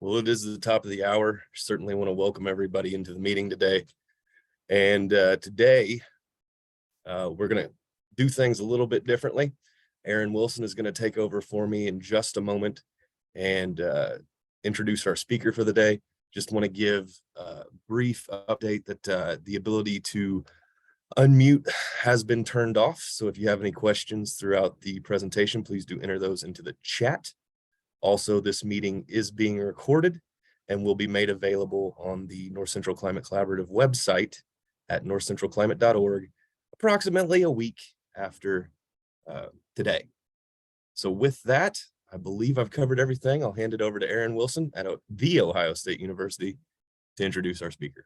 Well, it is the top of the hour. Certainly want to welcome everybody into the meeting today. And today, we're going to do things a little bit differently. Aaron Wilson is going to take over for me in just a moment and introduce our speaker for the day. Just want to give a brief update that the ability to unmute has been turned off. So if you have any questions throughout the presentation, please do enter those into the chat. Also, this meeting is being recorded and will be made available on the North Central Climate Collaborative website at northcentralclimate.org approximately a week after today. So with that, I believe I've covered everything. I'll hand it over to Aaron Wilson at The Ohio State University to introduce our speaker.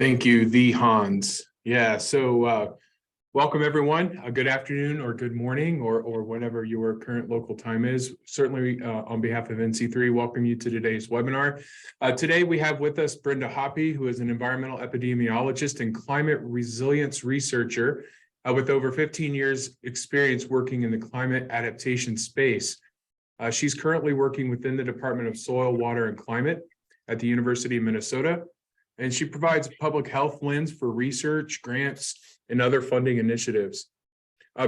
Thank you, the Hans. Yeah, so welcome everyone. Good afternoon or good morning or whatever your current local time is. Certainly on behalf of NC3, welcome you to today's webinar. Today we have with us Brenda Hoppe, who is an environmental epidemiologist and climate resilience researcher with over 15 years experience working in the climate adaptation space. She's currently working within the Department of Soil, Water, and Climate at the University of Minnesota, and she provides a public health lens for research, grants, and other funding initiatives.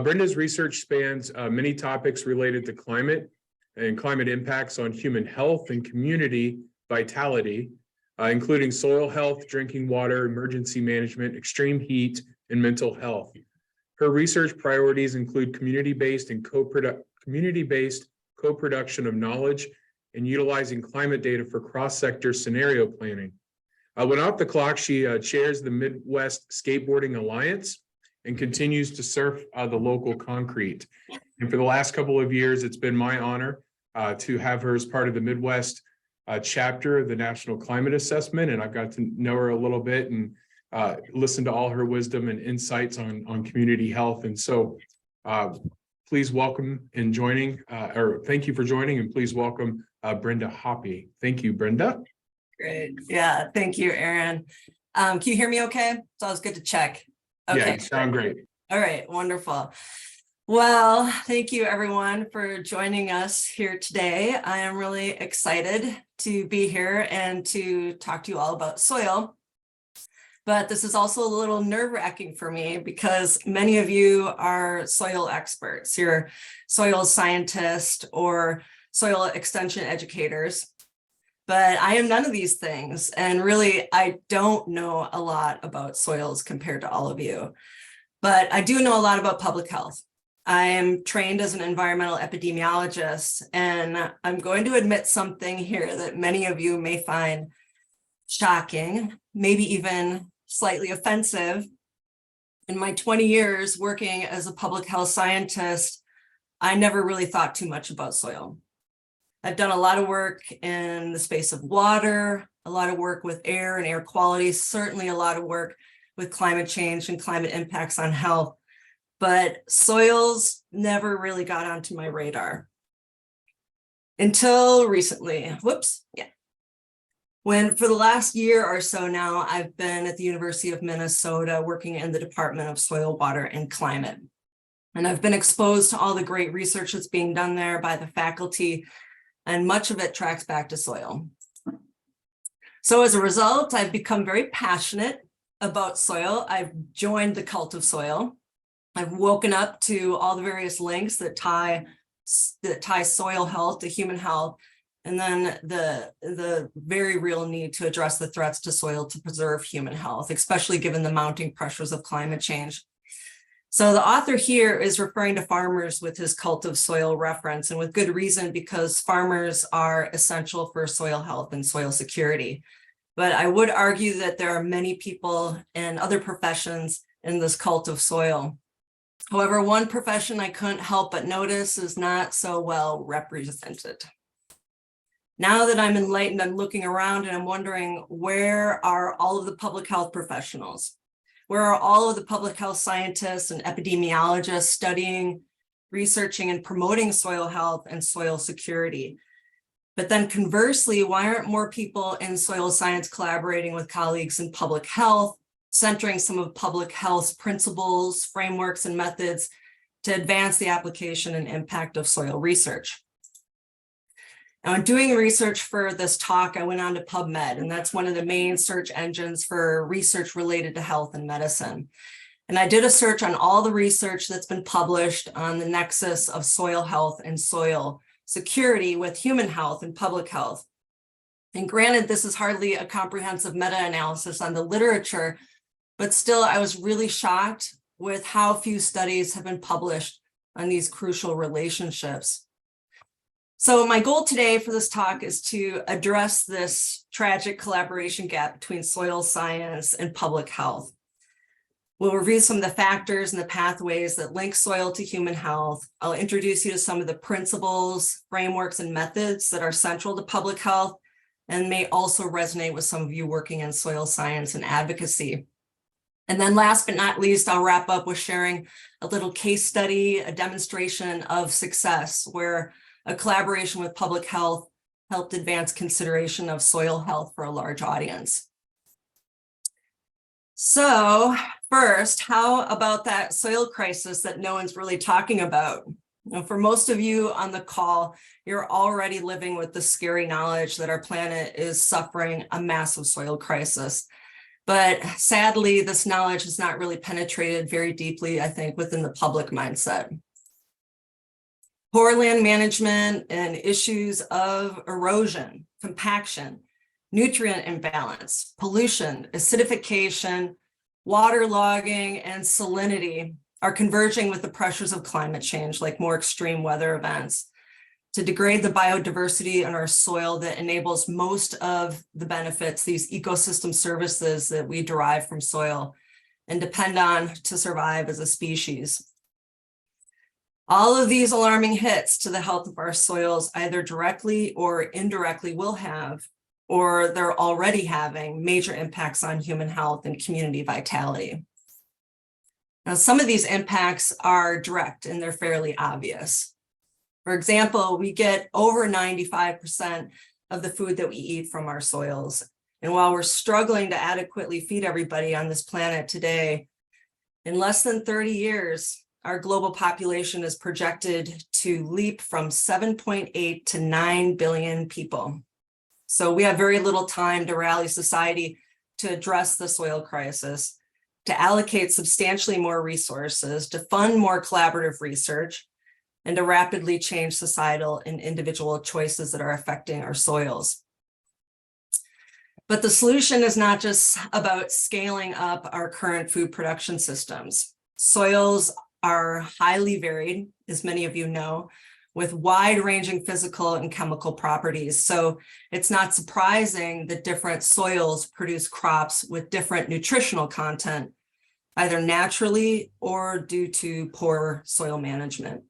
Brenda's research spans many topics related to climate and climate impacts on human health and community vitality, including soil health, drinking water, emergency management, extreme heat, and mental health. Her research priorities include community-based co-production of knowledge and utilizing climate data for cross-sector scenario planning. When off the clock, she chairs the Midwest Skateboarding Alliance and continues to surf the local concrete. And for the last couple of years, it's been my honor to have her as part of the Midwest chapter of the National Climate Assessment. And I've got to know her a little bit and listen to all her wisdom and insights on community health. And so please welcome and joining, or thank you for joining, and please welcome Brenda Hoppe. Thank you, Brenda. Great. Yeah, thank you, Aaron. Can you hear me okay? It's always good to check. Okay. Yeah, you sound great. All right, wonderful. Well, thank you everyone for joining us here today. I am really excited to be here and to talk to you all about soil. But this is also a little nerve-wracking for me because many of you are soil experts. You're soil scientists or soil extension educators. But I am none of these things. And really, I don't know a lot about soils compared to all of you. But I do know a lot about public health. I am trained as an environmental epidemiologist, and I'm going to admit something here that many of you may find shocking, maybe even slightly offensive. In my 20 years working as a public health scientist, I never really thought too much about soil. I've done a lot of work in the space of water, a lot of work with air and air quality, certainly a lot of work with climate change and climate impacts on health, but soils never really got onto my radar until recently. When for the last year or so now, I've been at the University of Minnesota working in the Department of Soil, Water, and Climate. And I've been exposed to all the great research that's being done there by the faculty, and much of it tracks back to soil. So as a result, I've become very passionate about soil. I've joined the cult of soil. I've woken up to all the various links that tie soil health to human health, and then the very real need to address the threats to soil to preserve human health, especially given the mounting pressures of climate change. So the author here is referring to farmers with his cult of soil reference, and with good reason, because farmers are essential for soil health and soil security. But I would argue that there are many people in other professions in this cult of soil. However, one profession I couldn't help but notice is not so well represented. Now that I'm enlightened, I'm looking around and I'm wondering, where are all of the public health professionals? Where are all of the public health scientists and epidemiologists studying, researching, and promoting soil health and soil security? But then conversely, why aren't more people in soil science collaborating with colleagues in public health, centering some of public health's principles, frameworks, and methods to advance the application and impact of soil research? Now, in doing research for this talk, I went on to PubMed, and that's one of the main search engines for research related to health and medicine. And I did a search on all the research that's been published on the nexus of soil health and soil security with human health and public health. And granted, this is hardly a comprehensive meta-analysis on the literature, but still I was really shocked with how few studies have been published on these crucial relationships. So my goal today for this talk is to address this tragic collaboration gap between soil science and public health. We'll review some of the factors and the pathways that link soil to human health. I'll introduce you to some of the principles, frameworks, and methods that are central to public health and may also resonate with some of you working in soil science and advocacy. And then last but not least, I'll wrap up with sharing a little case study, a demonstration of success where a collaboration with public health helped advance consideration of soil health for a large audience. So first, how about that soil crisis that no one's really talking about? Now, for most of you on the call, you're already living with the scary knowledge that our planet is suffering a massive soil crisis. But sadly, this knowledge has not really penetrated very deeply, I think, within the public mindset. Poor land management and issues of erosion, compaction, nutrient imbalance, pollution, acidification, waterlogging, and salinity are converging with the pressures of climate change, like more extreme weather events, to degrade the biodiversity in our soil that enables most of the benefits, these ecosystem services that we derive from soil and depend on to survive as a species. All of these alarming hits to the health of our soils either directly or indirectly will have, or they're already having, major impacts on human health and community vitality. Now, some of these impacts are direct and they're fairly obvious. For example, we get over 95% of the food that we eat from our soils. And while we're struggling to adequately feed everybody on this planet today, in less than 30 years, our global population is projected to leap from 7.8 to 9 billion people. So we have very little time to rally society to address the soil crisis, to allocate substantially more resources, to fund more collaborative research, and to rapidly change societal and individual choices that are affecting our soils. But the solution is not just about scaling up our current food production systems. Soils are highly varied, as many of you know, with wide-ranging physical and chemical properties. So it's not surprising that different soils produce crops with different nutritional content, either naturally or due to poor soil management.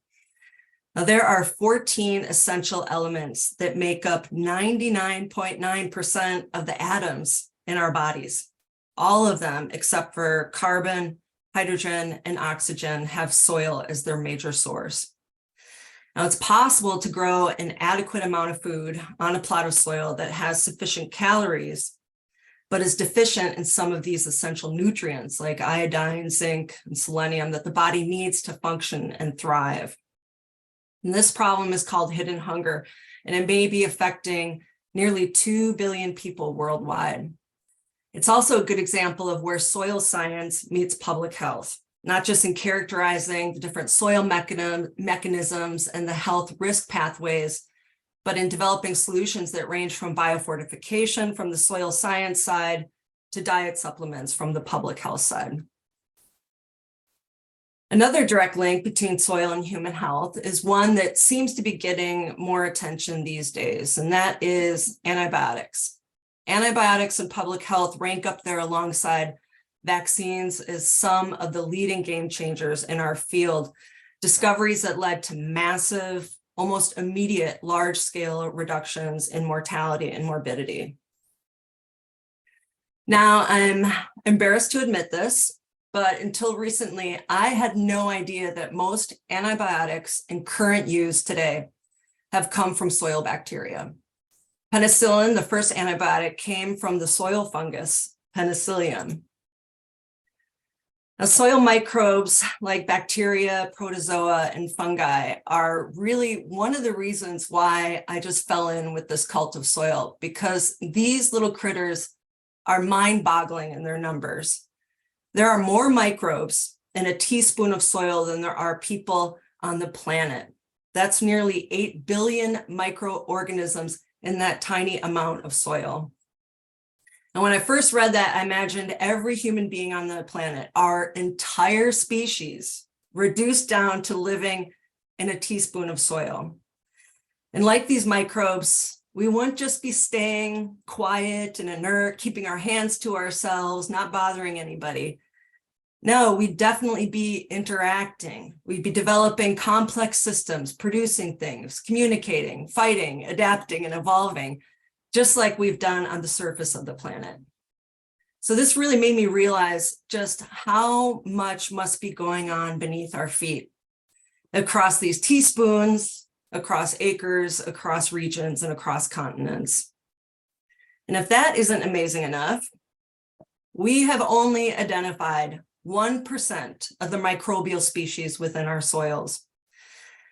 Now, there are 14 essential elements that make up 99.9% of the atoms in our bodies. All of them, except for carbon, hydrogen, and oxygen, have soil as their major source. Now, it's possible to grow an adequate amount of food on a plot of soil that has sufficient calories, but is deficient in some of these essential nutrients like iodine, zinc, and selenium that the body needs to function and thrive. And this problem is called hidden hunger, and it may be affecting nearly 2 billion people worldwide. It's also a good example of where soil science meets public health, not just in characterizing the different soil mechanisms and the health risk pathways, but in developing solutions that range from biofortification from the soil science side to diet supplements from the public health side. Another direct link between soil and human health is one that seems to be getting more attention these days, and that is antibiotics. Antibiotics in public health rank up there alongside vaccines as some of the leading game changers in our field, discoveries that led to massive, almost immediate, large-scale reductions in mortality and morbidity. Now, I'm embarrassed to admit this, but until recently, I had no idea that most antibiotics in current use today have come from soil bacteria. Penicillin, the first antibiotic, came from the soil fungus, Penicillium. Now, soil microbes like bacteria, protozoa, and fungi are really one of the reasons why I just fell in with this cult of soil, because these little critters are mind-boggling in their numbers. There are more microbes in a teaspoon of soil than there are people on the planet. That's nearly 8 billion microorganisms in that tiny amount of soil. And when I first read that, I imagined every human being on the planet, our entire species, reduced down to living in a teaspoon of soil. And like these microbes, we wouldn't just be staying quiet and inert, keeping our hands to ourselves, not bothering anybody. No, we'd definitely be interacting. We'd be developing complex systems, producing things, communicating, fighting, adapting, and evolving, just like we've done on the surface of the planet. So this really made me realize just how much must be going on beneath our feet, across these teaspoons, across acres, across regions, and across continents. And if that isn't amazing enough, we have only identified 1% of the microbial species within our soils.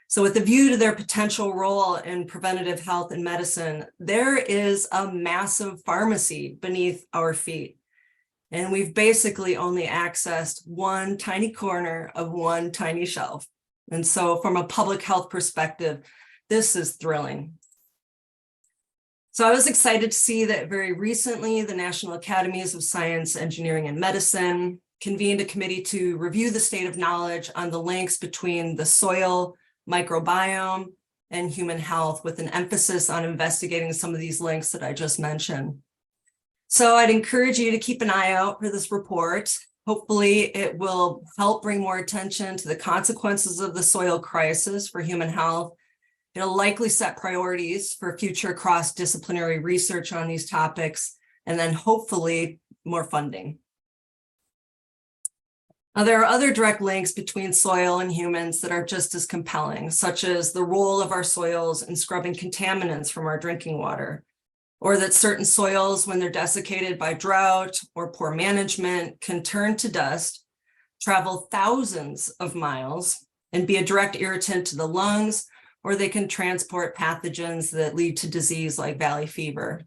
So with a view to their potential role in preventative health and medicine, there is a massive pharmacy beneath our feet. And we've basically only accessed one tiny corner of one tiny shelf. And so from a public health perspective, this is thrilling. So I was excited to see that very recently, the National Academies of Science, Engineering, and Medicine convened a committee to review the state of knowledge on the links between the soil microbiome and human health, with an emphasis on investigating some of these links that I just mentioned. So I'd encourage you to keep an eye out for this report. Hopefully it will help bring more attention to the consequences of the soil crisis for human health. It'll likely set priorities for future cross-disciplinary research on these topics, and then hopefully more funding. Now, there are other direct links between soil and humans that are just as compelling, such as the role of our soils in scrubbing contaminants from our drinking water, or that certain soils, when they're desiccated by drought or poor management, can turn to dust, travel thousands of miles, and be a direct irritant to the lungs, or they can transport pathogens that lead to disease like valley fever.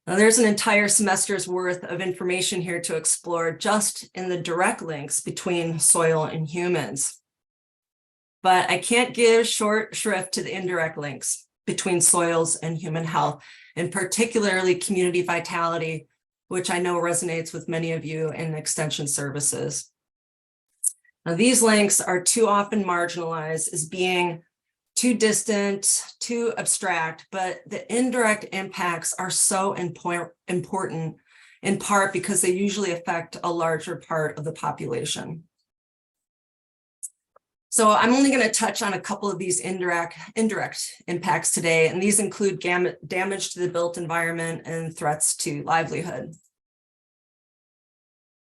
Now, there's an entire semester's worth of information here to explore just in the direct links between soil and humans. But I can't give short shrift to the indirect links between soils and human health, and particularly community vitality, which I know resonates with many of you in extension services. Now, these links are too often marginalized as being too distant, too abstract, but the indirect impacts are so important, in part because they usually affect a larger part of the population. So I'm only going to touch on a couple of these indirect impacts today, and these include damage to the built environment and threats to livelihood.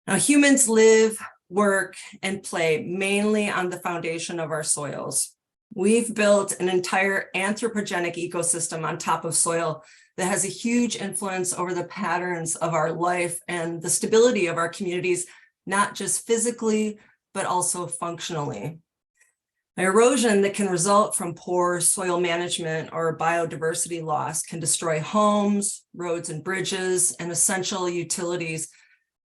Now, humans live, work, and play mainly on the foundation of our soils. We've built an entire anthropogenic ecosystem on top of soil that has a huge influence over the patterns of our life and the stability of our communities, not just physically, but also functionally. Erosion that can result from poor soil management or biodiversity loss can destroy homes, roads and bridges, and essential utilities,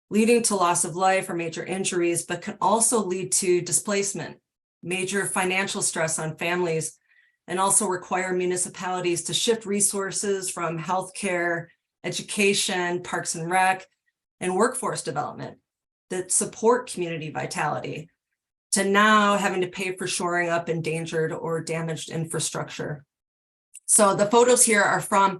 leading to loss of life or major injuries, but can also lead to displacement, major financial stress on families, and also require municipalities to shift resources from healthcare, education, parks and rec, and workforce development that support community vitality, to now having to pay for shoring up endangered or damaged infrastructure. So the photos here are from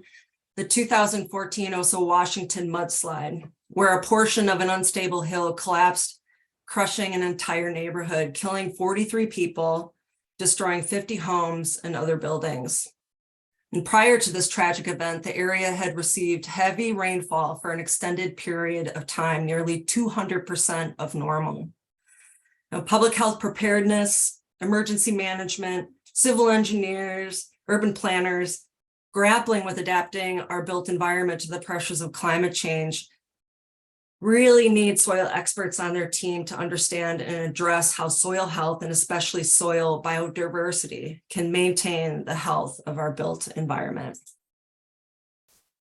the 2014 Oso, Washington mudslide, where a portion of an unstable hill collapsed, crushing an entire neighborhood, killing 43 people, destroying 50 homes and other buildings. And prior to this tragic event, the area had received heavy rainfall for an extended period of time, nearly 200% of normal. Now, public health preparedness, emergency management, civil engineers, urban planners, grappling with adapting our built environment to the pressures of climate change really need soil experts on their team to understand and address how soil health and especially soil biodiversity can maintain the health of our built environment.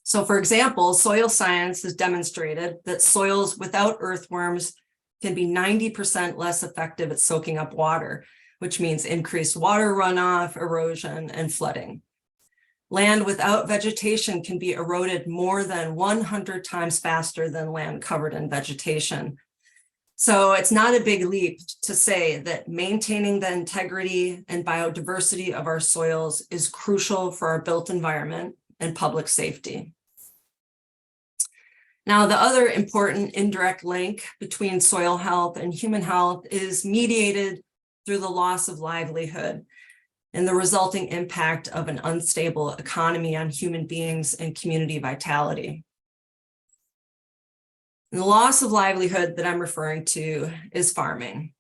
So for example, soil science has demonstrated that soils without earthworms can be 90% less effective at soaking up water, which means increased water runoff, erosion, and flooding. Land without vegetation can be eroded more than 100 times faster than land covered in vegetation. So it's not a big leap to say that maintaining the integrity and biodiversity of our soils is crucial for our built environment and public safety. Now, the other important indirect link between soil health and human health is mediated through the loss of livelihood and the resulting impact of an unstable economy on human beings and community vitality. And the loss of livelihood that I'm referring to is farming.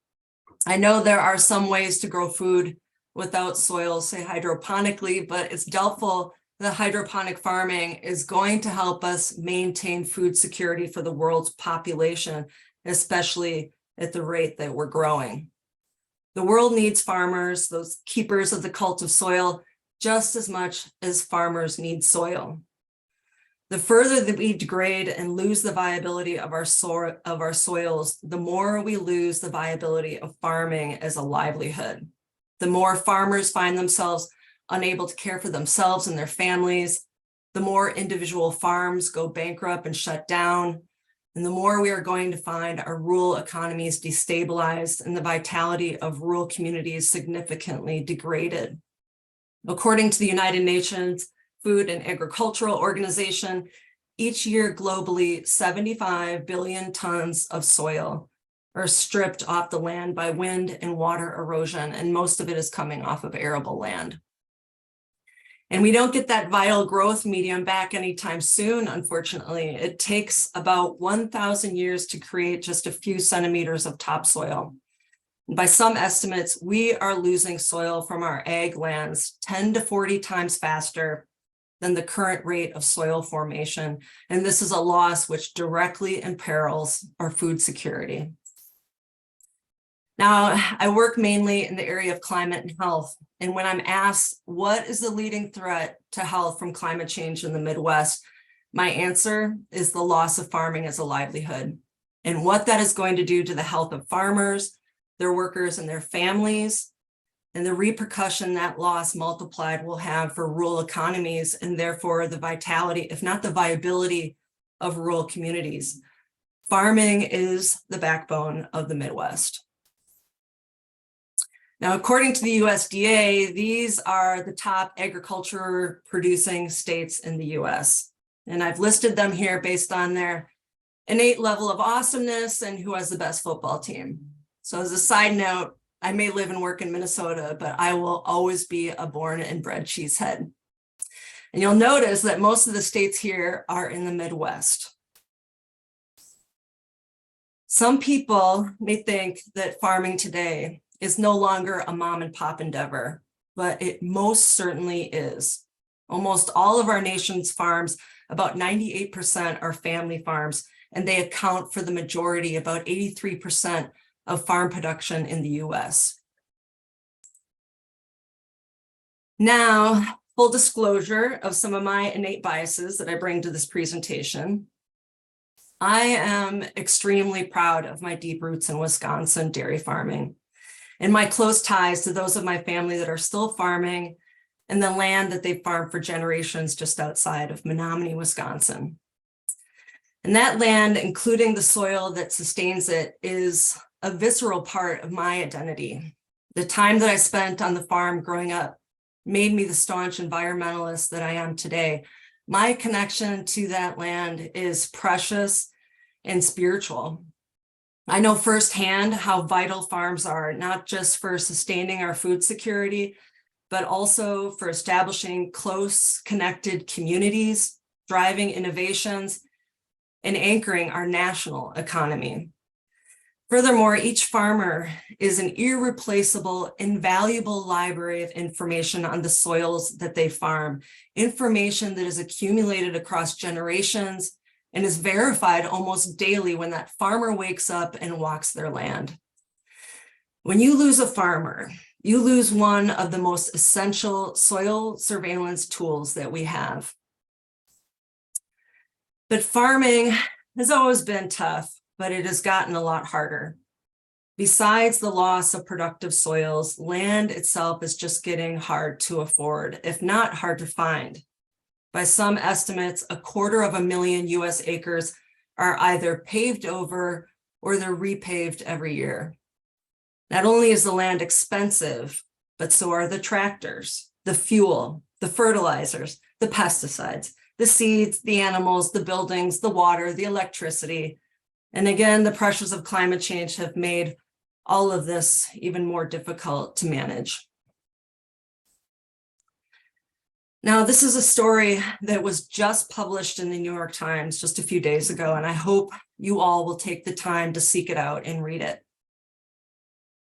I know there are some ways to grow food without soil, say hydroponically, but it's doubtful that hydroponic farming is going to help us maintain food security for the world's population, especially at the rate that we're growing. The world needs farmers, those keepers of the cult of soil, just as much as farmers need soil. The further that we degrade and lose the viability of our soils, the more we lose the viability of farming as a livelihood. The more farmers find themselves unable to care for themselves and their families, the more individual farms go bankrupt and shut down, and the more we are going to find our rural economies destabilized and the vitality of rural communities significantly degraded. According to the United Nations Food and Agricultural Organization, each year globally, 75 billion tons of soil are stripped off the land by wind and water erosion, and most of it is coming off of arable land. And we don't get that vital growth medium back anytime soon, unfortunately. It takes about 1,000 years to create just a few centimeters of topsoil. And by some estimates, we are losing soil from our ag lands 10 to 40 times faster than the current rate of soil formation. And this is a loss which directly imperils our food security. Now, I work mainly in the area of climate and health. And when I'm asked, what is the leading threat to health from climate change in the Midwest? My answer is the loss of farming as a livelihood and what that is going to do to the health of farmers, their workers, and their families, and the repercussion that loss multiplied will have for rural economies and therefore the vitality, if not the viability, of rural communities. Farming is the backbone of the Midwest. Now, according to the USDA, these are the top agriculture producing states in the US. And I've listed them here based on their innate level of awesomeness and who has the best football team. So as a side note, I may live and work in Minnesota, but I will always be a born and bred cheesehead. And you'll notice that most of the states here are in the Midwest. Some people may think that farming today is no longer a mom and pop endeavor, but it most certainly is. Almost all of our nation's farms, about 98% are family farms, and they account for the majority, about 83% of farm production in the US. Now, full disclosure of some of my innate biases that I bring to this presentation. I am extremely proud of my deep roots in Wisconsin dairy farming and my close ties to those of my family that are still farming and the land that they've farmed for generations just outside of Menominee, Wisconsin. And that land, including the soil that sustains it, is a visceral part of my identity. The time that I spent on the farm growing up made me the staunch environmentalist that I am today. My connection to that land is precious and spiritual. I know firsthand how vital farms are, not just for sustaining our food security, but also for establishing close, connected communities, driving innovations, and anchoring our national economy. Furthermore, each farmer is an irreplaceable, invaluable library of information on the soils that they farm, information that is accumulated across generations and is verified almost daily when that farmer wakes up and walks their land. When you lose a farmer, you lose one of the most essential soil surveillance tools that we have. But farming has always been tough, but it has gotten a lot harder. Besides the loss of productive soils, land itself is just getting hard to afford, if not hard to find. By some estimates, 250,000 US acres are either paved over or they're repaved every year. Not only is the land expensive, but so are the tractors, the fuel, the fertilizers, the pesticides, the seeds, the animals, the buildings, the water, the electricity. And again, the pressures of climate change have made all of this even more difficult to manage. Now, this is a story that was just published in the New York Times just a few days ago, and I hope you all will take the time to seek it out and read it.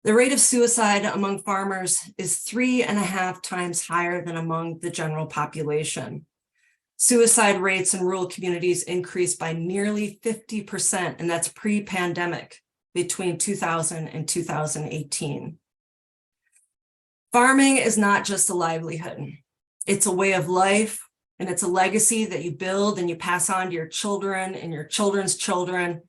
The rate of suicide among farmers is 3.5 times higher than among the general population. Suicide rates in rural communities increased by nearly 50%, and that's pre-pandemic, between 2000 and 2018. Farming is not just a livelihood. It's a way of life, and it's a legacy that you build and you pass on to your children and your children's children,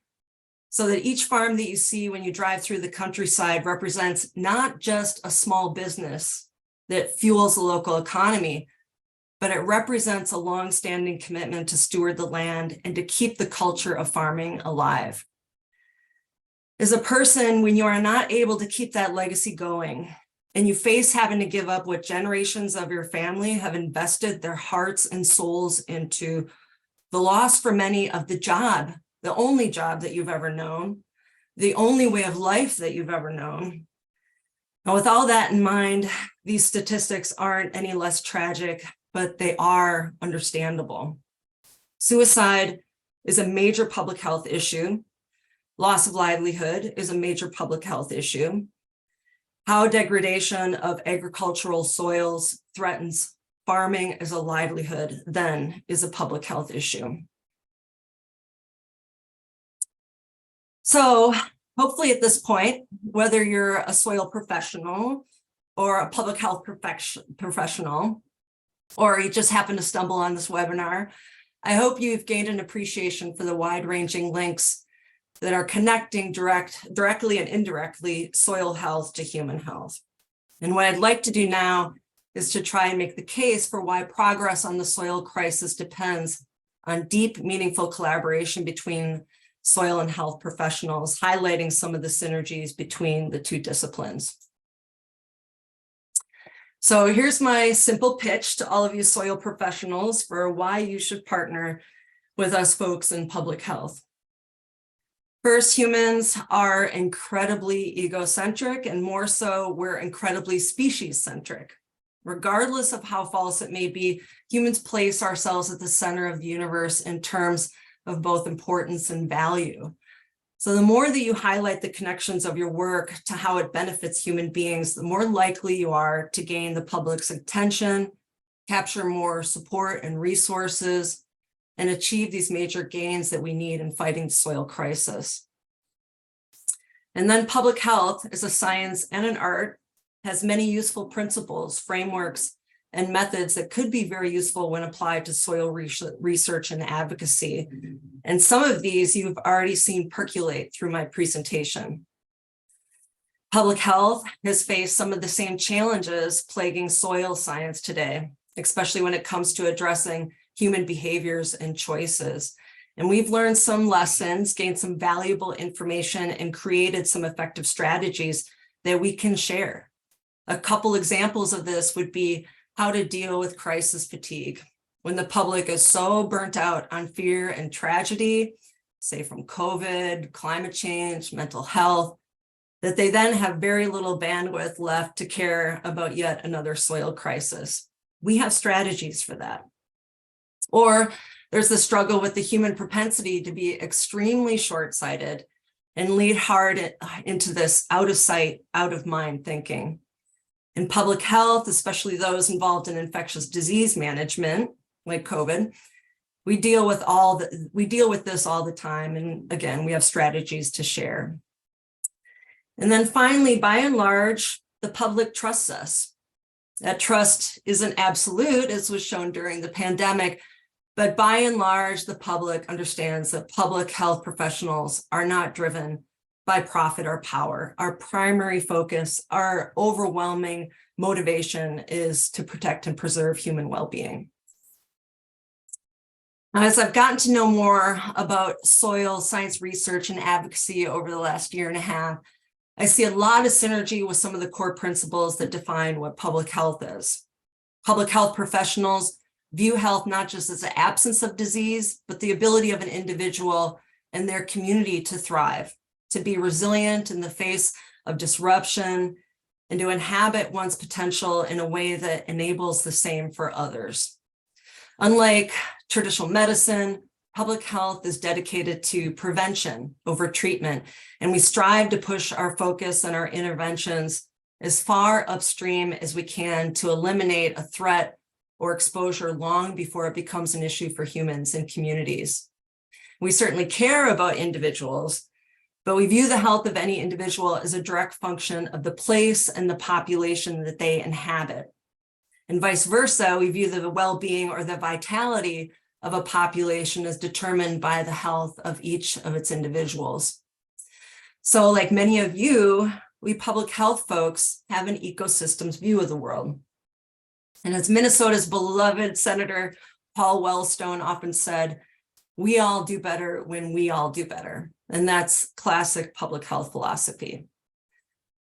so that each farm that you see when you drive through the countryside represents not just a small business that fuels the local economy, but it represents a long-standing commitment to steward the land and to keep the culture of farming alive. As a person, when you are not able to keep that legacy going, and you face having to give up what generations of your family have invested their hearts and souls into, the loss for many of the job, the only job that you've ever known, the only way of life that you've ever known. Now, with all that in mind, these statistics aren't any less tragic, but they are understandable. Suicide is a major public health issue. Loss of livelihood is a major public health issue. How degradation of agricultural soils threatens farming as a livelihood then is a public health issue. So hopefully at this point, whether you're a soil professional or a public health professional, or you just happen to stumble on this webinar, I hope you've gained an appreciation for the wide-ranging links that are connecting directly and indirectly soil health to human health. And what I'd like to do now is to try and make the case for why progress on the soil crisis depends on deep, meaningful collaboration between soil and health professionals, highlighting some of the synergies between the two disciplines. So here's my simple pitch to all of you soil professionals for why you should partner with us folks in public health. First, humans are incredibly egocentric, and more so, we're incredibly species-centric. Regardless of how false it may be, humans place ourselves at the center of the universe in terms of both importance and value. So the more that you highlight the connections of your work to how it benefits human beings, the more likely you are to gain the public's attention, capture more support and resources, and achieve these major gains that we need in fighting the soil crisis. And then public health as a science and an art has many useful principles, frameworks, and methods that could be very useful when applied to soil research and advocacy. And some of these you've already seen percolate through my presentation. Public health has faced some of the same challenges plaguing soil science today, especially when it comes to addressing human behaviors and choices. And we've learned some lessons, gained some valuable information, and created some effective strategies that we can share. A couple examples of this would be how to deal with crisis fatigue when the public is so burnt out on fear and tragedy, say from COVID, climate change, mental health, that they then have very little bandwidth left to care about yet another soil crisis. We have strategies for that. Or there's the struggle with the human propensity to be extremely short-sighted and lead hard into this out of sight, out of mind thinking. In public health, especially those involved in infectious disease management, like COVID, We deal with this all the time. And again, we have strategies to share. And then finally, by and large, the public trusts us. That trust isn't absolute, as was shown during the pandemic, but by and large, the public understands that public health professionals are not driven by profit or power. Our primary focus, our overwhelming motivation is to protect and preserve human well-being. As I've gotten to know more about soil science research and advocacy over the last year and a half, I see a lot of synergy with some of the core principles that define what public health is. Public health professionals view health not just as the absence of disease, but the ability of an individual and their community to thrive, to be resilient in the face of disruption, and to inhabit one's potential in a way that enables the same for others. Unlike traditional medicine, public health is dedicated to prevention over treatment, and we strive to push our focus and our interventions as far upstream as we can to eliminate a threat or exposure long before it becomes an issue for humans and communities. We certainly care about individuals, but we view the health of any individual as a direct function of the place and the population that they inhabit. And vice versa, we view the well-being or the vitality of a population as determined by the health of each of its individuals. So like many of you, we public health folks have an ecosystems view of the world. And as Minnesota's beloved Senator Paul Wellstone often said, we all do better when we all do better. And that's classic public health philosophy.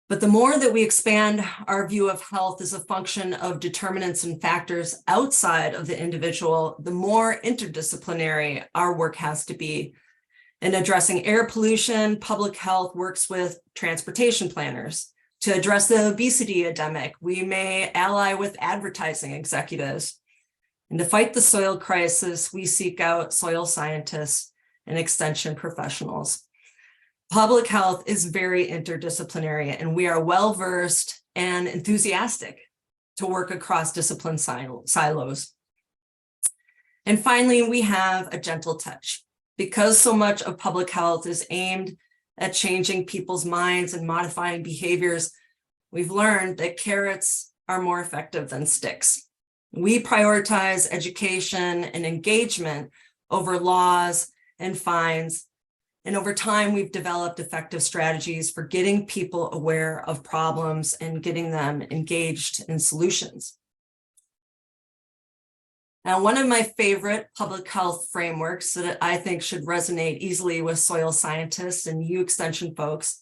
But the more that we expand our view of health as a function of determinants and factors outside of the individual, the more interdisciplinary our work has to be. In addressing air pollution, public health works with transportation planners. To address the obesity epidemic, we may ally with advertising executives. And to fight the soil crisis, we seek out soil scientists and extension professionals. Public health is very interdisciplinary, and we are well-versed and enthusiastic to work across discipline silos. And finally, we have a gentle touch. Because so much of public health is aimed at changing people's minds and modifying behaviors, we've learned that carrots are more effective than sticks. We prioritize education and engagement over laws and fines. And over time, we've developed effective strategies for getting people aware of problems and getting them engaged in solutions. Now, one of my favorite public health frameworks that I think should resonate easily with soil scientists and you extension folks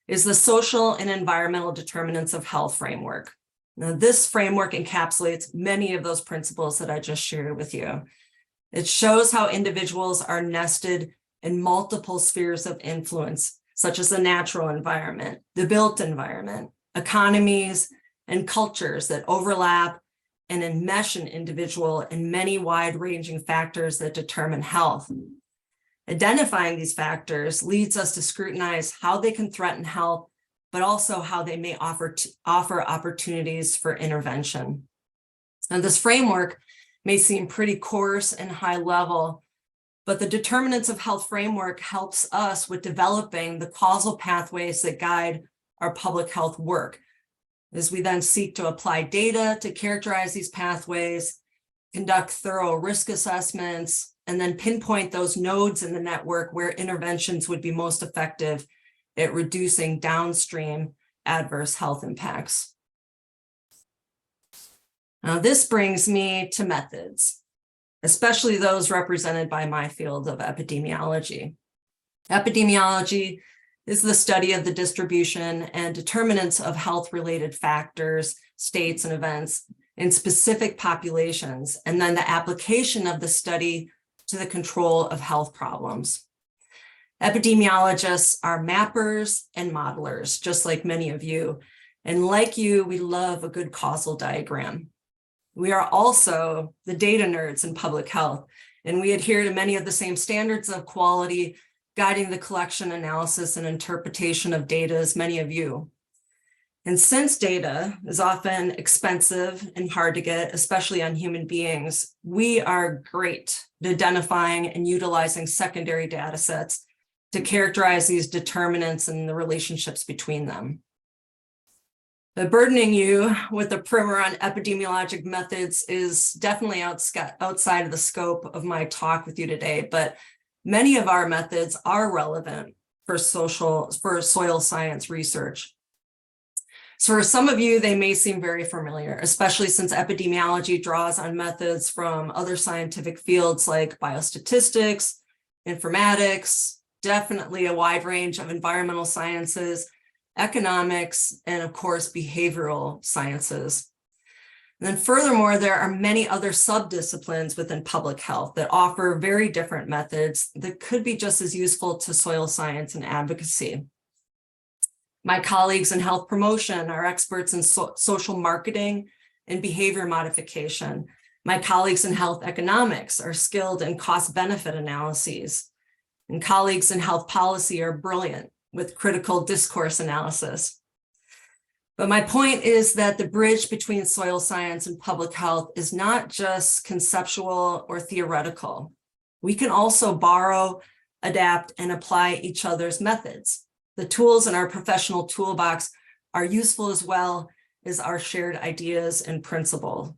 is the social and environmental determinants of health framework. Now, this framework encapsulates many of those principles that I just shared with you. It shows how individuals are nested in multiple spheres of influence, such as the natural environment, the built environment, economies, and cultures that overlap and enmesh an individual in many wide-ranging factors that determine health. Identifying these factors leads us to scrutinize how they can threaten health, but also how they may offer opportunities for intervention. Now, this framework may seem pretty coarse and high level, but the determinants of health framework helps us with developing the causal pathways that guide our public health work, as we then seek to apply data to characterize these pathways, conduct thorough risk assessments, and then pinpoint those nodes in the network where interventions would be most effective at reducing downstream adverse health impacts. Now, this brings me to methods, especially those represented by my field of epidemiology. Epidemiology is the study of the distribution and determinants of health-related factors, states, and events in specific populations, and then the application of the study to the control of health problems. Epidemiologists are mappers and modelers, just like many of you. And like you, we love a good causal diagram. We are also the data nerds in public health, and we adhere to many of the same standards of quality guiding the collection, analysis, and interpretation of data as many of you. And since data is often expensive and hard to get, especially on human beings, we are great at identifying and utilizing secondary data sets to characterize these determinants and the relationships between them. But burdening you with a primer on epidemiologic methods is definitely outside of the scope of my talk with you today, but many of our methods are relevant for soil science research. So for some of you, they may seem very familiar, especially since epidemiology draws on methods from other scientific fields like biostatistics, informatics, definitely a wide range of environmental sciences, economics, and of course, behavioral sciences. And then furthermore, there are many other subdisciplines within public health that offer very different methods that could be just as useful to soil science and advocacy. My colleagues in health promotion are experts in social marketing and behavior modification. My colleagues in health economics are skilled in cost-benefit analyses. And colleagues in health policy are brilliant with critical discourse analysis. But my point is that the bridge between soil science and public health is not just conceptual or theoretical. We can also borrow, adapt, and apply each other's methods. The tools in our professional toolbox are useful as well as our shared ideas and principles.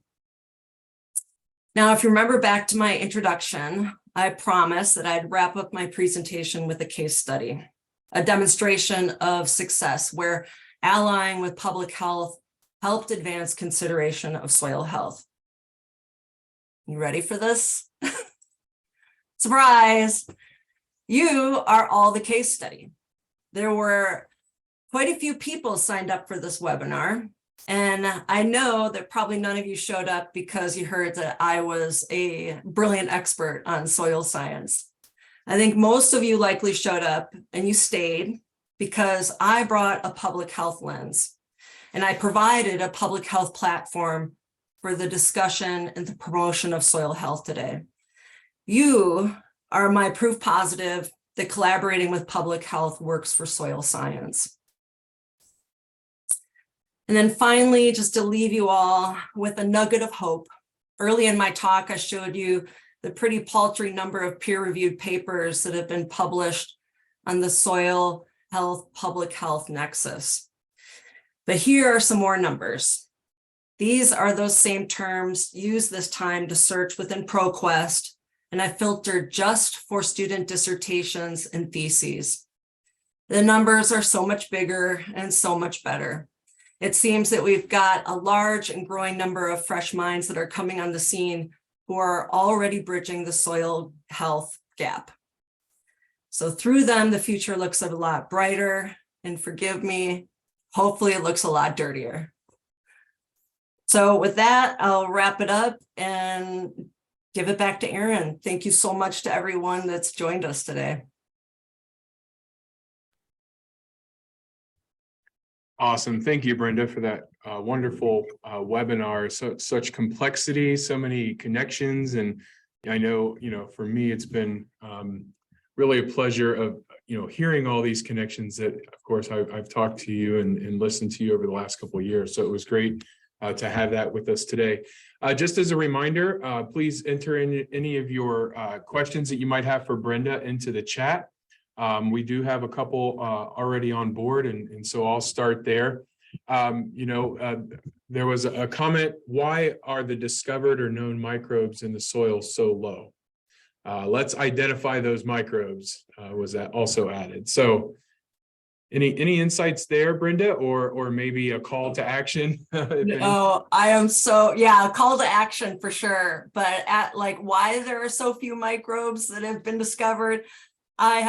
Now, if you remember back to my introduction, I promised that I'd wrap up my presentation with a case study, a demonstration of success where allying with public health helped advance consideration of soil health. You ready for this? Surprise! You are all the case study. There were quite a few people signed up for this webinar, and I know that probably none of you showed up because you heard that I was a brilliant expert on soil science. I think most of you likely showed up and you stayed because I brought a public health lens, and I provided a public health platform for the discussion and the promotion of soil health today. You are my proof positive that collaborating with public health works for soil science. And then finally, just to leave you all with a nugget of hope. Early in my talk, I showed you the pretty paltry number of peer-reviewed papers that have been published on the soil health, public health nexus. But here are some more numbers. These are those same terms used this time to search within ProQuest, and I filtered just for student dissertations and theses. The numbers are so much bigger and so much better. It seems that we've got a large and growing number of fresh minds that are coming on the scene who are already bridging the soil health gap. So through them, the future looks a lot brighter, and forgive me, hopefully it looks a lot dirtier. So with that, I'll wrap it up and give it back to Erin. Thank you so much to everyone that's joined us today. Awesome. Thank you, Brenda, for that wonderful webinar. So such complexity, so many connections. And I know, for me, it's been really a pleasure of, hearing all these connections that, of course, I've talked to you and listened to you over the last couple of years. So it was great to have that with us today. Just as a reminder, please enter in any of your questions that you might have for Brenda into the chat. We do have a couple already on board, and so I'll start there. There was a comment, why are the discovered or known microbes in the soil so low? Let's identify those microbes, was that also added. So any insights there, Brenda, or maybe a call to action? Oh, I am so, yeah, a call to action for sure. But why there are so few microbes that have been discovered, I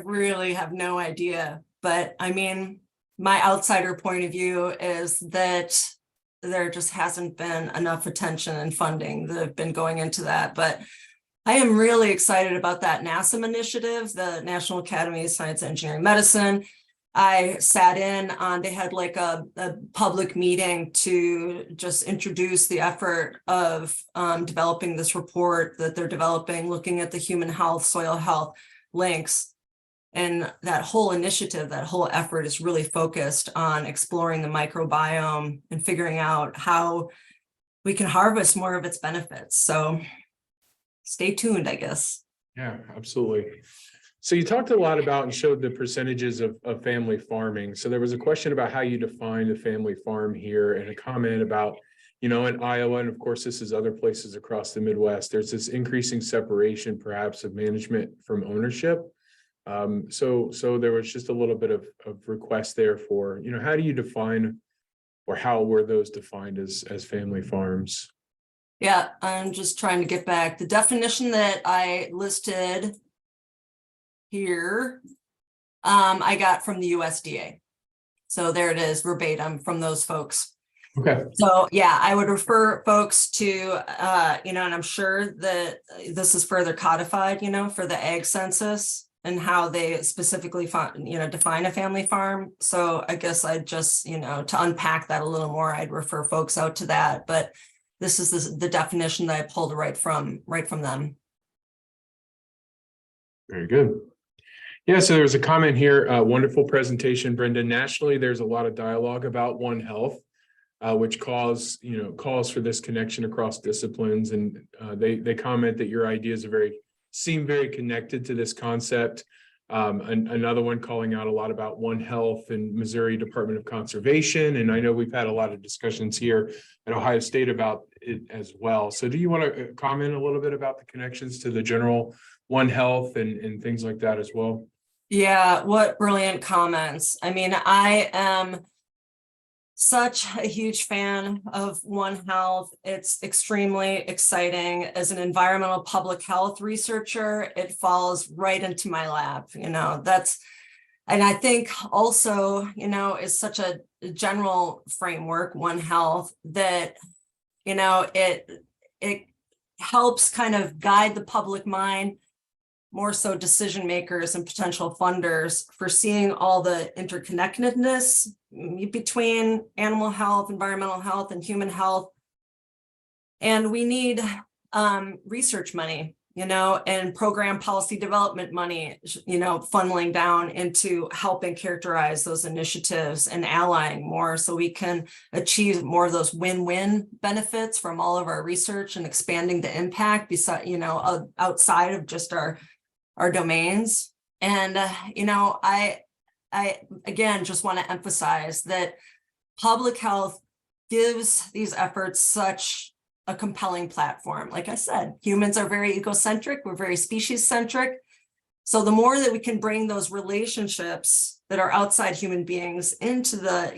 really have no idea. But I mean, my outsider point of view is that there just hasn't been enough attention and funding that have been going into that. But I am really excited about that NASM initiative, the National Academy of Science, Engineering, Medicine. I sat in on, they had like a public meeting to just introduce the effort of developing this report that they're developing, looking at the human health, soil health links. And that whole initiative, that whole effort is really focused on exploring the microbiome and figuring out how we can harvest more of its benefits. So stay tuned, I guess. Yeah, absolutely. So you talked a lot about and showed the percentages of family farming. So there was a question about how you define the family farm here, and a comment about, in Iowa, and of course, this is other places across the Midwest, there's this increasing separation perhaps of management from ownership. So there was just a little bit of request there for, how do you define, or how were those defined as family farms? Yeah, I'm just trying to get back. The definition that I listed here, I got from the USDA. So there it is, verbatim from those folks. Okay. So yeah, I would refer folks to, and I'm sure that this is further codified, for the ag census and how they specifically, define a family farm. So I guess I'd just, to unpack that a little more, I'd refer folks out to that. But this is the definition that I pulled right from them. Very good. Yeah, so there's a comment here, wonderful presentation, Brenda. Nationally, there's a lot of dialogue about One Health, which calls for this connection across disciplines. And they comment that your ideas seem very connected to this concept. Another one calling out a lot about One Health and Missouri Department of Conservation. And I know we've had a lot of discussions here at Ohio State about it as well. So do you want to comment a little bit about the connections to the general One Health and things like that as well? Yeah, what brilliant comments. I mean, I am such a huge fan of One Health. It's extremely exciting. As an environmental public health researcher, it falls right into my lap, and I think also, is such a general framework, One Health, that, it helps kind of guide the public mind, more so decision makers and potential funders, for seeing all the interconnectedness between animal health, environmental health, and human health. And we need research money, and program policy development money, funneling down into helping characterize those initiatives and allying more, so we can achieve more of those win-win benefits from all of our research and expanding the impact beside, outside of just our domains. And, I again, just want to emphasize that public health gives these efforts such a compelling platform. Like I said, humans are very egocentric. We're very species centric. So the more that we can bring those relationships that are outside human beings into the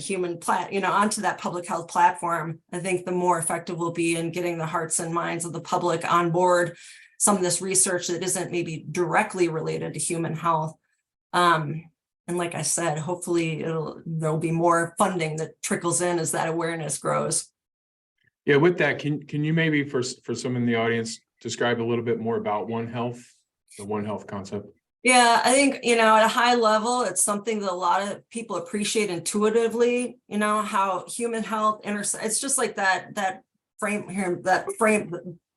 onto that public health platform, I think the more effective we'll be in getting the hearts and minds of the public on board some of this research that isn't maybe directly related to human health. And like I said, hopefully there'll be more funding that trickles in as that awareness grows. Yeah, with that, can you maybe for some in the audience describe a little bit more about One Health, the One Health concept? Yeah, I think, at a high level, it's something that a lot of people appreciate intuitively, how human health it's just like that frame here,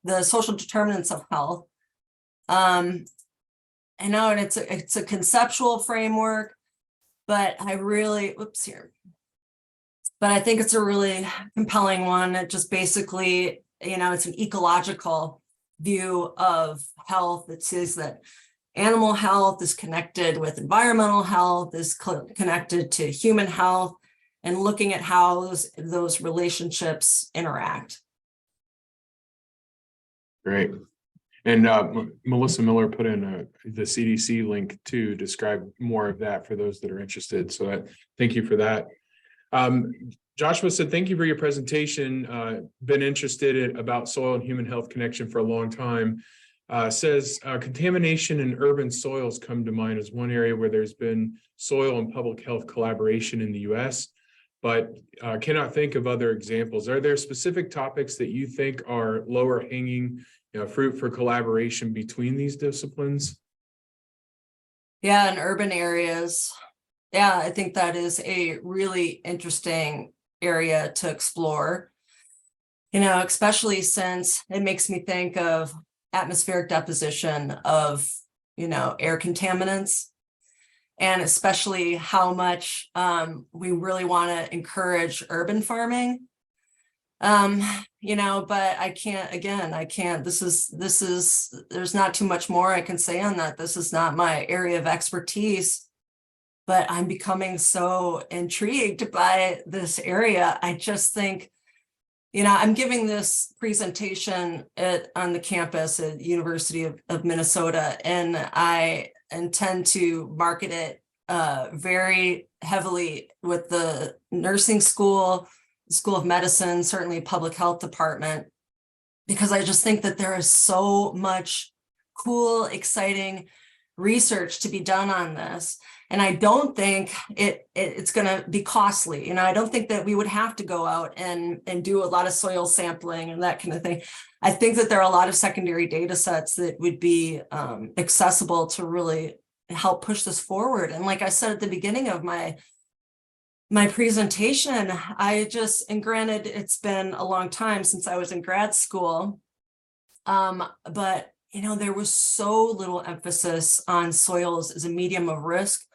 the social determinants of health. I know, and it's a conceptual framework, but I think it's a really compelling one. It just basically, it's an ecological view of health that says that animal health is connected with environmental health, is connected to human health, and looking at how those relationships interact. Great. And Melissa Miller put in the CDC link to describe more of that for those that are interested. So thank you for that. Joshua said, thank you for your presentation. Been interested about soil and human health connection for a long time. Says contamination in urban soils come to mind as one area where there's been soil and public health collaboration in the US, but cannot think of other examples. Are there specific topics that you think are lower hanging fruit for collaboration between these disciplines? Yeah, in urban areas. Yeah, I think that is a really interesting area to explore, especially since it makes me think of atmospheric deposition of, air contaminants. and especially how much we really want to encourage urban farming. But I can't, this is, there's not too much more I can say on that. This is not my area of expertise, but I'm becoming so intrigued by this area. I just think, I'm giving this presentation on the campus at University of Minnesota, and I intend to market it very heavily with the nursing school, School of Medicine, certainly public health department, because I just think that there is so much cool, exciting research to be done on this. And I don't think it's going to be costly. I don't think that we would have to go out and do a lot of soil sampling and that kind of thing. I think that there are a lot of secondary data sets that would be accessible to really help push this forward. And like I said at the beginning of my presentation, and granted, it's been a long time since I was in grad school, but there was so little emphasis on soils as a medium of risk,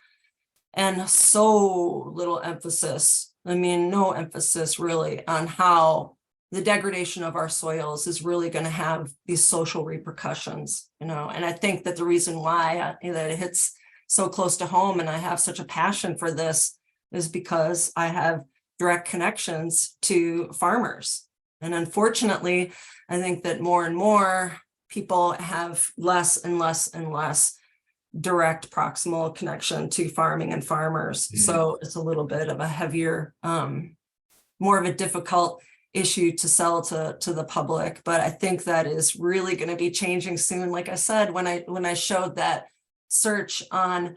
and so little emphasis, no emphasis really, on how the degradation of our soils is really going to have these social repercussions, and I think that the reason why that it hits so close to home and I have such a passion for this is because I have direct connections to farmers. And unfortunately, I think that more and more people have less and less and less direct proximal connection to farming and farmers. Mm-hmm. So it's a little bit of a heavier, more of a difficult issue to sell to the public. But I think that is really going to be changing soon. Like I said, when I showed that search on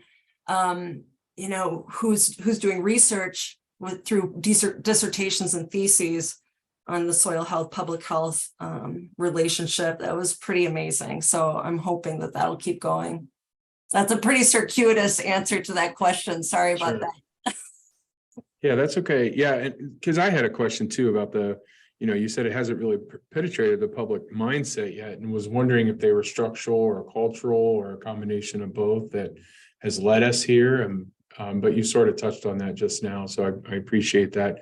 who's doing research through dissertations and theses on the soil health, public health relationship, that was pretty amazing. So I'm hoping that that'll keep going. That's a pretty circuitous answer to that question. Sorry about that. Yeah, that's okay. Yeah, because I had a question too about you said it hasn't really penetrated the public mindset yet, and was wondering if they were structural or cultural or a combination of both that has led us here. But you sort of touched on that just now, so I appreciate that.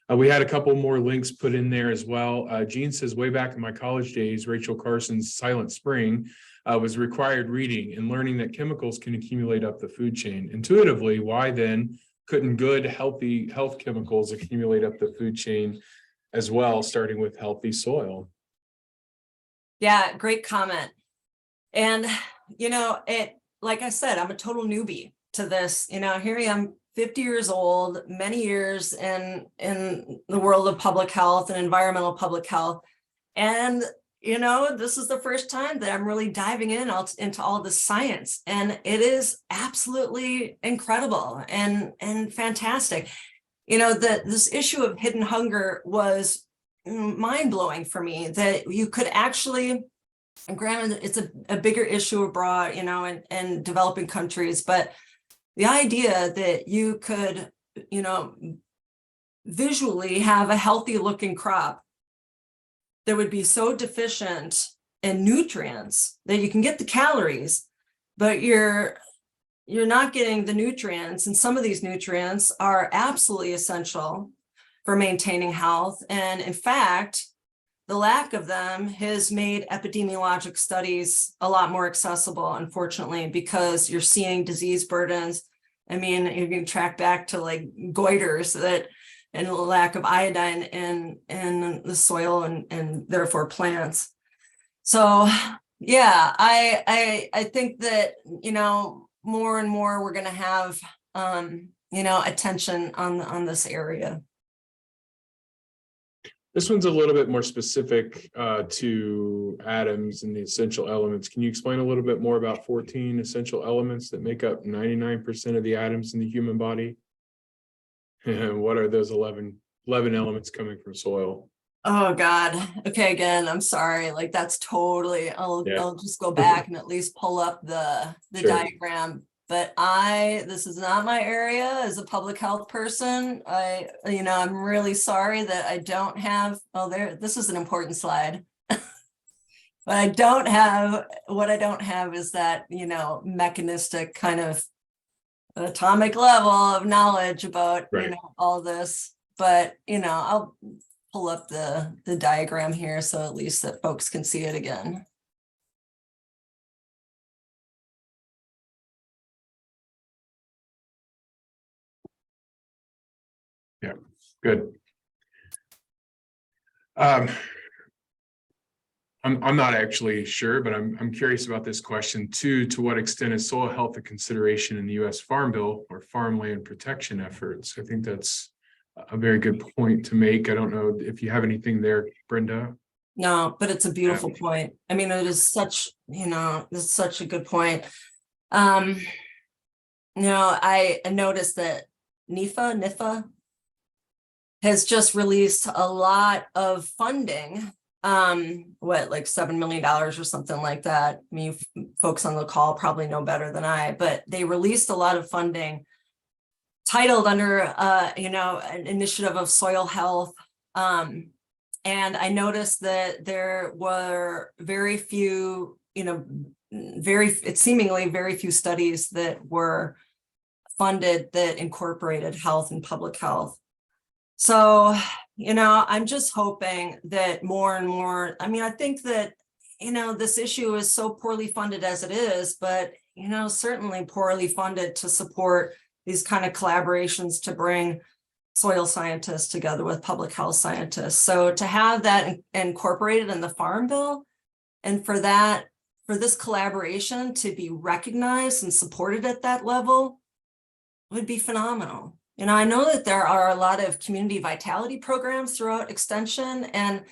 We had a couple more links put in there as well. Jean says, way back in my college days, Rachel Carson's Silent Spring was required reading and learning that chemicals can accumulate up the food chain. Intuitively, why then couldn't good, healthy health chemicals accumulate up the food chain as well, starting with healthy soil? Yeah, great comment. And, like I said, I'm a total newbie to this. Here I am, 50 years old, many years in the world of public health and environmental public health. And, this is the first time that I'm really diving into all this science. And it is absolutely incredible and fantastic. This issue of hidden hunger was mind-blowing for me, that you could actually, and granted, it's a bigger issue abroad, in developing countries, but the idea that you could, visually have a healthy looking crop that would be so deficient in nutrients that you can get the calories, but you're not getting the nutrients. And some of these nutrients are absolutely essential for maintaining health. And in fact, the lack of them has made epidemiologic studies a lot more accessible, unfortunately, because you're seeing disease burdens. You can track back to like goiters and a lack of iodine in the soil and therefore plants. So yeah, I think that, more and more we're going to have, attention on this area. This one's a little bit more specific to atoms and the essential elements. Can you explain a little bit more about 14 essential elements that make up 99% of the atoms in the human body? And what are those 11 elements coming from soil? Oh God. Okay, again, I'm sorry. Like that's totally, I'll just go back and at least pull up the Sure. diagram. But this is not my area as a public health person. I'm really sorry that I don't have, this is an important slide. But I don't have, what I don't have is that, mechanistic kind of atomic level of knowledge about, Right. all this, but, I'll pull up the diagram here so at least that folks can see it again. Good. I'm not actually sure, but I'm curious about this question too. To what extent is soil health a consideration in the U.S. Farm Bill or farmland protection efforts? I think that's a very good point to make. I don't know if you have anything there, Brenda. No, but it's a beautiful point. I mean, it is such, it's such a good point. I noticed that NIFA has just released a lot of funding, like $7 million or something like that. I mean, folks on the call probably know better than I, but they released a lot of funding titled under, an initiative of soil health. And I noticed that there were very few, seemingly very few studies that were funded that incorporated health and public health. So, I'm just hoping that more and more, I think that, this issue is so poorly funded as it is, but, certainly poorly funded to support these kind of collaborations to bring soil scientists together with public health scientists. So to have that incorporated in the Farm Bill, and for this collaboration to be recognized and supported at that level would be phenomenal. I know that there are a lot of community vitality programs throughout Extension, and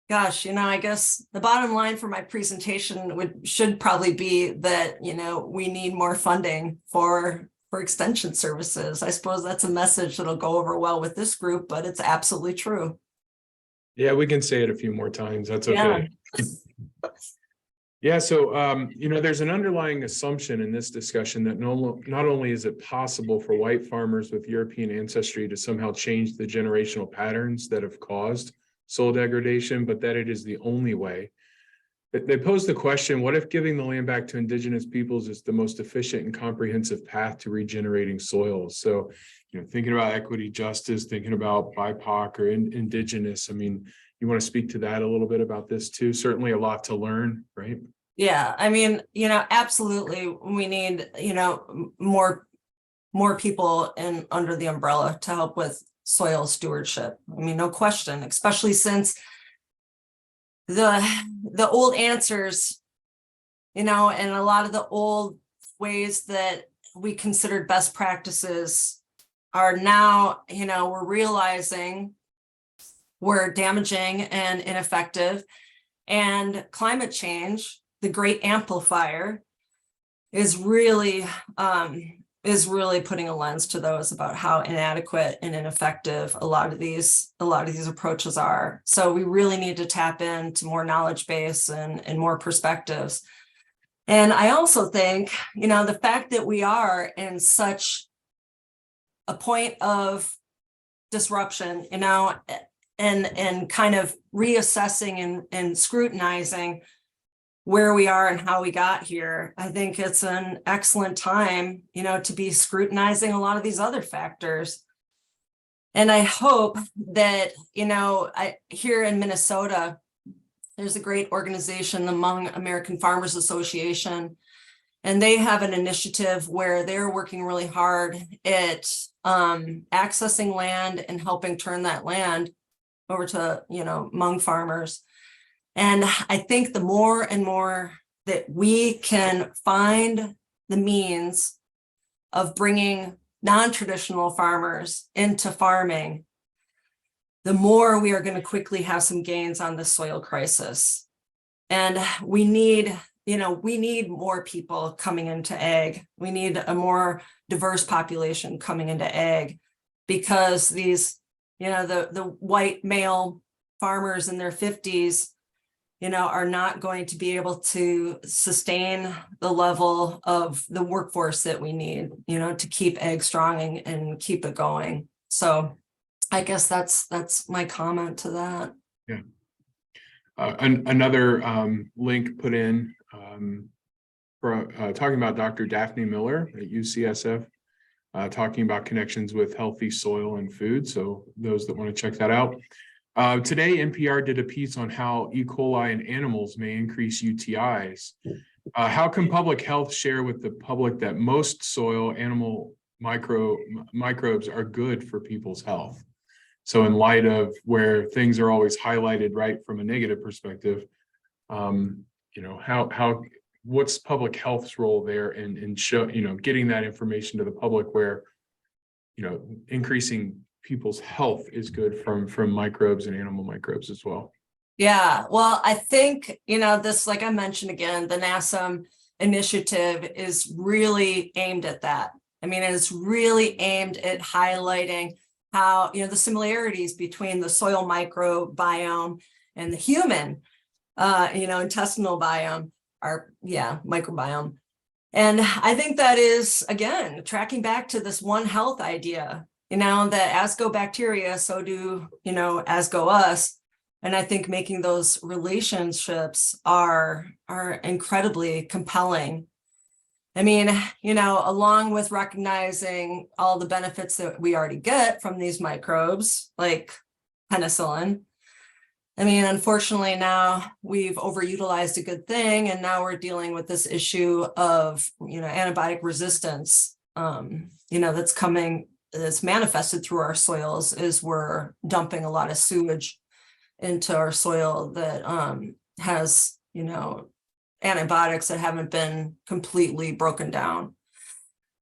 gosh, I guess the bottom line for my presentation should probably be that, we need more funding for Extension services. I suppose that's a message that'll go over well with this group, but it's absolutely true. Yeah, we can say it a few more times. That's okay. Yeah, so there's an underlying assumption in this discussion that not only is it possible for white farmers with European ancestry to somehow change the generational patterns that have caused soil degradation, but that it is the only way. They pose the question, what if giving the land back to indigenous peoples is the most efficient and comprehensive path to regenerating soils? So, thinking about equity, justice, thinking about BIPOC or indigenous, you want to speak to that a little bit about this too? Certainly a lot to learn, right? Yeah, absolutely. We need, more people under the umbrella to help with soil stewardship. No question, especially since the old answers, and a lot of the old ways that we considered best practices are now, we're realizing were damaging and ineffective. And climate change, the great amplifier, is really putting a lens to those about how inadequate and ineffective a lot of these approaches are. So we really need to tap into more knowledge base and more perspectives. And I also think, the fact that we are in such a point of disruption, and kind of reassessing and scrutinizing where we are and how we got here, I think it's an excellent time, to be scrutinizing a lot of these other factors. And I hope that, here in Minnesota, there's a great organization, the Hmong American Farmers Association, and they have an initiative where they're working really hard at accessing land and helping turn that land over to, Hmong farmers. And I think the more and more that we can find the means of bringing non-traditional farmers into farming, the more we are going to quickly have some gains on the soil crisis. And we need more people coming into ag. We need a more diverse population coming into ag, because these, the white male farmers in their 50s, are not going to be able to sustain the level of the workforce that we need, to keep ag strong and keep it going. So I guess that's my comment to that. Yeah. Another link put in for talking about Dr. Daphne Miller at UCSF. talking about connections with healthy soil and food. So those that want to check that out. Today, NPR did a piece on how E. coli in animals may increase UTIs. How can public health share with the public that most soil animal microbes are good for people's health? So in light of where things are always highlighted, right, from a negative perspective, what's public health's role there in show, getting that information to the public where, increasing people's health is good from microbes and animal microbes as well. Yeah, well, I think, this, like I mentioned again, the NASM initiative is really aimed at that. I mean, it's really aimed at highlighting how, the similarities between the soil microbiome and the human, intestinal biome microbiome. And I think that is, again, tracking back to this One Health idea, that as go bacteria, so do, as go us. And I think making those relationships are incredibly compelling. I mean, along with recognizing all the benefits that we already get from these microbes, like penicillin. I mean, unfortunately, now we've overutilized a good thing, and now we're dealing with this issue of, antibiotic resistance, that's manifested through our soils, is we're dumping a lot of sewage into our soil that has, antibiotics that haven't been completely broken down.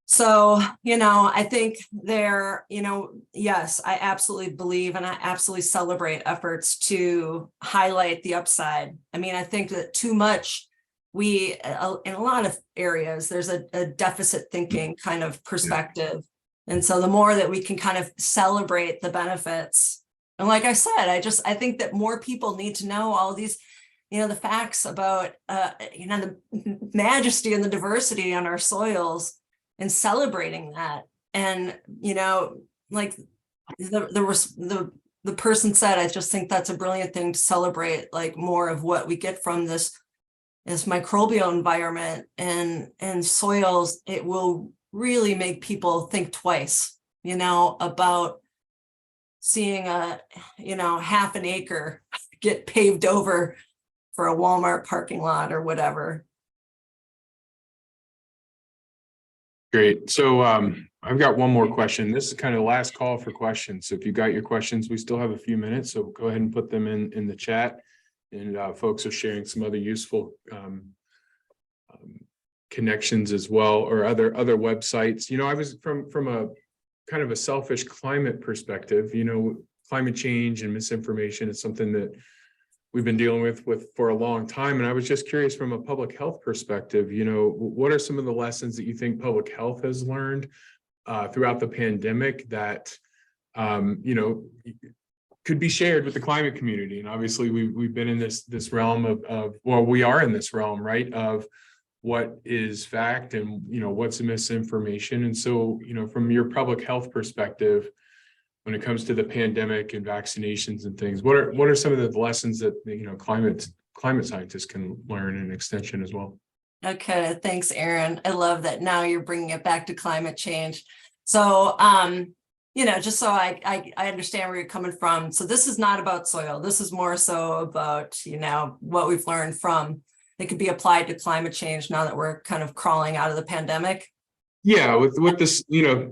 So, I think yes, I absolutely believe and I absolutely celebrate efforts to highlight the upside. I mean, I think that too much in a lot of areas, there's a deficit thinking kind of perspective. And so the more that we can kind of celebrate the benefits, and like I said, I think that more people need to know all these, the facts about, the majesty and the diversity on our soils, and celebrating that. And, like the person said, I just think that's a brilliant thing to celebrate, like more of what we get from this microbial environment and soils. It will really make people think twice, about seeing a, half an acre get paved over for a Walmart parking lot or whatever. Great. So I've got one more question. This is kind of the last call for questions. So if you got your questions, we still have a few minutes. So go ahead and put them in the chat. And folks are sharing some other useful connections as well, or other websites. I was from a kind of a selfish climate perspective. Climate change and misinformation is something that we've been dealing with for a long time. And I was just curious from a public health perspective, what are some of the lessons that you think public health has learned throughout the pandemic that, could be shared with the climate community? And obviously we've been in this realm of we are in this realm, right, of what is fact and, what's misinformation. And so, from your public health perspective, when it comes to the pandemic and vaccinations and things, what are some of the lessons that, climate scientists can learn in extension as well? Okay, thanks, Aaron. I love that now you're bringing it back to climate change. So, just so I understand where you're coming from. So this is not about soil. This is more so about, what we've learned from, it could be applied to climate change now that we're kind of crawling out of the pandemic. Yeah, with this,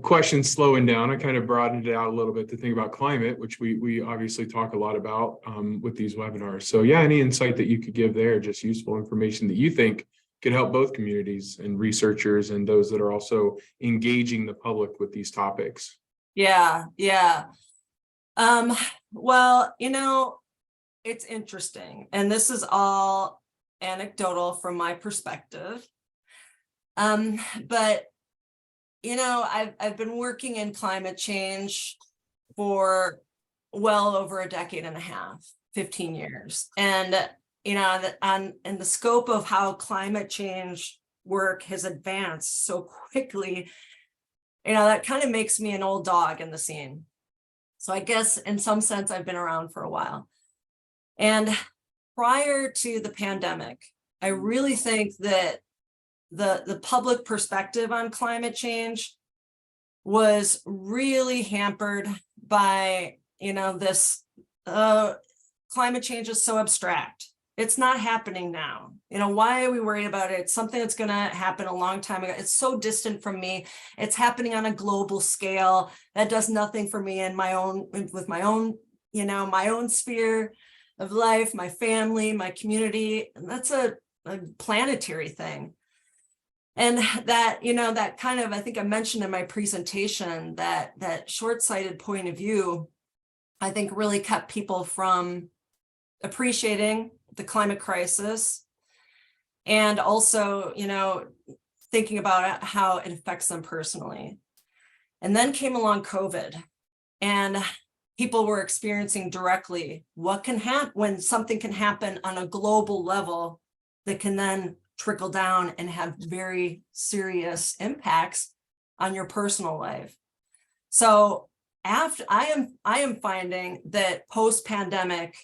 question slowing down, I kind of broadened it out a little bit to think about climate, which we obviously talk a lot about with these webinars. So yeah, any insight that you could give there, just useful information that you think could help both communities and researchers and those that are also engaging the public with these topics. Yeah. Well, it's interesting, and this is all anecdotal from my perspective. But I've been working in climate change for well over a decade and a half, 15 years. And, and the scope of how climate change work has advanced so quickly, that kind of makes me an old dog in the scene. So I guess in some sense, I've been around for a while. And prior to the pandemic, I really think that the public perspective on climate change was really hampered by, this climate change is so abstract. It's not happening now. Why are we worried about it? It's something that's going to happen a long time ago. It's so distant from me. It's happening on a global scale. That does nothing for me in my own sphere of life, my family, my community. And that's a planetary thing. And that, that kind of, I think I mentioned in my presentation, that short-sighted point of view, I think really kept people from appreciating the climate crisis, and also, thinking about how it affects them personally. And then came along COVID, and people were experiencing directly what can happen when something can happen on a global level that can then trickle down and have very serious impacts on your personal life. So after I am finding that post-pandemic,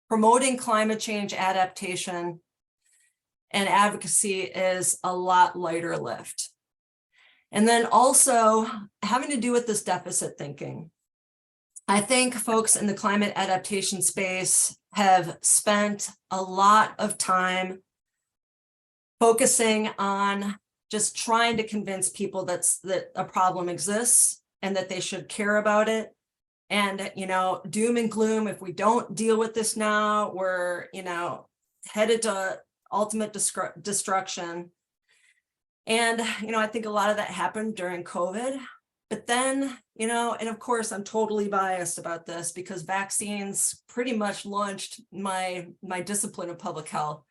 promoting climate change adaptation and advocacy is a lot lighter lift. And then also having to do with this deficit thinking. I think folks in the climate adaptation space have spent a lot of time focusing on just trying to convince people that a problem exists and that they should care about it. And, doom and gloom, if we don't deal with this now, we're, headed to ultimate destruction. And, I think a lot of that happened during COVID. But then, and of course, I'm totally biased about this because vaccines pretty much launched my discipline of public health.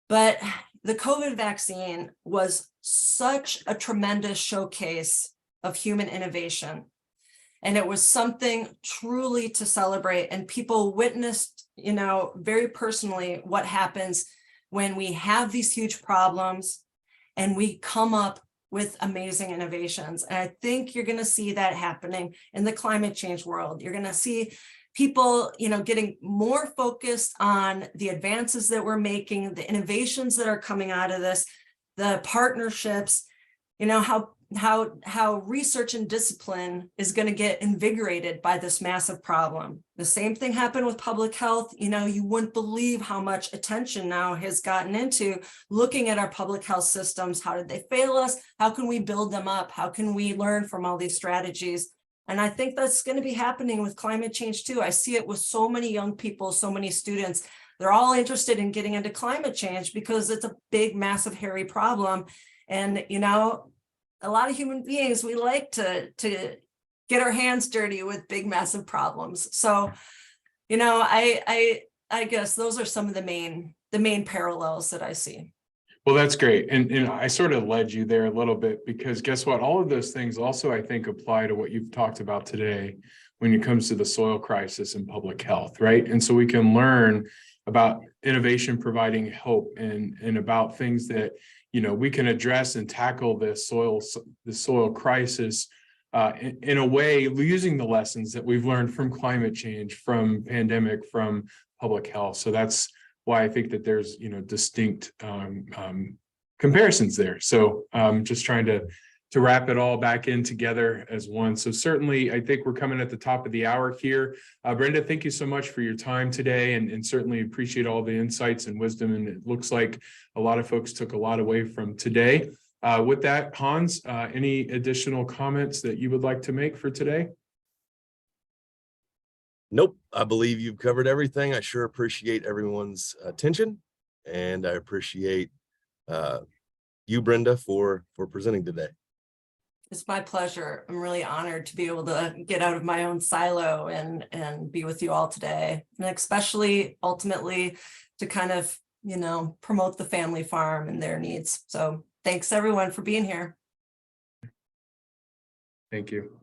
But the COVID vaccine was such a tremendous showcase of human innovation. And it was something truly to celebrate. And people witnessed, very personally what happens when we have these huge problems and we come up with amazing innovations. And I think you're going to see that happening in the climate change world. You're going to see people, getting more focused on the advances that we're making, the innovations that are coming out of this, the partnerships, how research and discipline is going to get invigorated by this massive problem. The same thing happened with public health. You wouldn't believe how much attention now has gotten into looking at our public health systems. How did they fail us? How can we build them up? How can we learn from all these strategies? And I think that's going to be happening with climate change too. I see it with so many young people, so many students. They're all interested in getting into climate change because it's a big, massive, hairy problem. And, a lot of human beings, we like to get our hands dirty with big, massive problems. So, I guess those are some of the main parallels that I see. Well, that's great. And I sort of led you there a little bit because guess what? All of those things also, I think, apply to what you've talked about today when it comes to the soil crisis and public health, right? And so we can learn about innovation providing hope and about things that we can address and tackle the soil crisis in a way using the lessons that we've learned from climate change, from pandemic, from public health. So that's why I think that there's distinct comparisons there. So just trying to wrap it all back in together as one. So certainly, I think we're coming at the top of the hour here. Brenda, thank you so much for your time today, and certainly appreciate all the insights and wisdom. And it looks like a lot of folks took a lot away from today. With that, Hans, any additional comments that you would like to make for today? Nope, I believe you've covered everything. I sure appreciate everyone's attention, and I appreciate you, Brenda, for presenting today. It's my pleasure. I'm really honored to be able to get out of my own silo and be with you all today, and especially ultimately to kind of, promote the family farm and their needs. So thanks everyone for being here. Thank you.